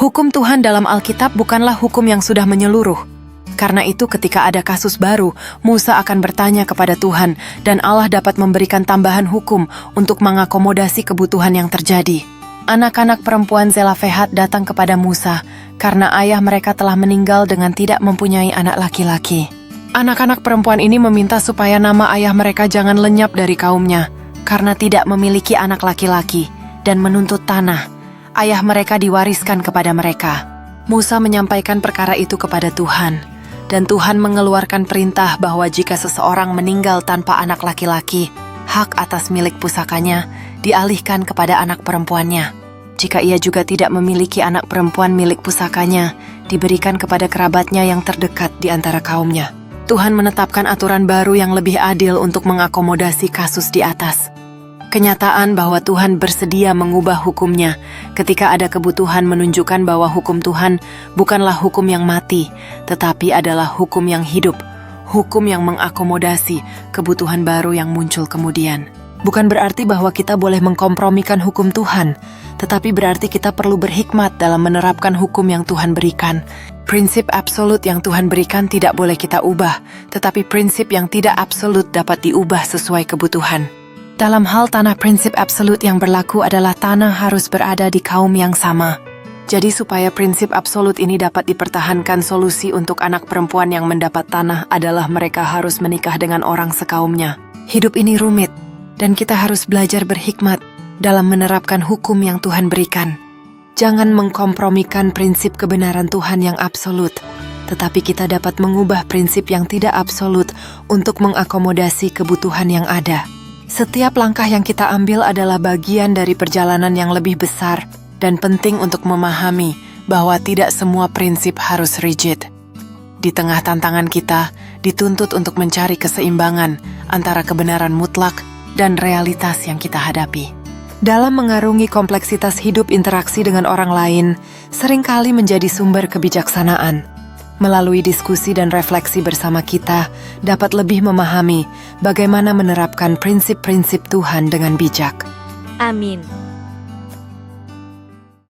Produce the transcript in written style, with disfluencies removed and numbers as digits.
Hukum Tuhan dalam Alkitab bukanlah hukum yang sudah menyeluruh. Karena itu ketika ada kasus baru, Musa akan bertanya kepada Tuhan dan Allah dapat memberikan tambahan hukum untuk mengakomodasi kebutuhan yang terjadi. Anak-anak perempuan Zelafehat datang kepada Musa karena ayah mereka telah meninggal dengan tidak mempunyai anak laki-laki. Anak-anak perempuan ini meminta supaya nama ayah mereka jangan lenyap dari kaumnya karena tidak memiliki anak laki-laki dan menuntut tanah. Ayah mereka diwariskan kepada mereka. Musa menyampaikan perkara itu kepada Tuhan, dan Tuhan mengeluarkan perintah bahwa jika seseorang meninggal tanpa anak laki-laki, hak atas milik pusakanya dialihkan kepada anak perempuannya. Jika ia juga tidak memiliki anak perempuan milik pusakanya, diberikan kepada kerabatnya yang terdekat di antara kaumnya. Tuhan menetapkan aturan baru yang lebih adil untuk mengakomodasi kasus di atas. Kenyataan bahwa Tuhan bersedia mengubah hukumnya ketika ada kebutuhan menunjukkan bahwa hukum Tuhan bukanlah hukum yang mati, tetapi adalah hukum yang hidup, hukum yang mengakomodasi kebutuhan baru yang muncul kemudian. Bukan berarti bahwa kita boleh mengkompromikan hukum Tuhan, tetapi berarti kita perlu berhikmat dalam menerapkan hukum yang Tuhan berikan. Prinsip absolut yang Tuhan berikan tidak boleh kita ubah, tetapi prinsip yang tidak absolut dapat diubah sesuai kebutuhan. Dalam hal tanah, prinsip absolut yang berlaku adalah tanah harus berada di kaum yang sama. Jadi supaya prinsip absolut ini dapat dipertahankan, solusi untuk anak perempuan yang mendapat tanah adalah mereka harus menikah dengan orang sekaumnya. Hidup ini rumit, dan kita harus belajar berhikmat dalam menerapkan hukum yang Tuhan berikan. Jangan mengkompromikan prinsip kebenaran Tuhan yang absolut, tetapi kita dapat mengubah prinsip yang tidak absolut untuk mengakomodasi kebutuhan yang ada. Setiap langkah yang kita ambil adalah bagian dari perjalanan yang lebih besar dan penting untuk memahami bahwa tidak semua prinsip harus rigid. Di tengah tantangan kita, dituntut untuk mencari keseimbangan antara kebenaran mutlak dan realitas yang kita hadapi. Dalam mengarungi kompleksitas hidup, interaksi dengan orang lain seringkali menjadi sumber kebijaksanaan. Melalui diskusi dan refleksi bersama kita dapat lebih memahami bagaimana menerapkan prinsip-prinsip Tuhan dengan bijak. Amin.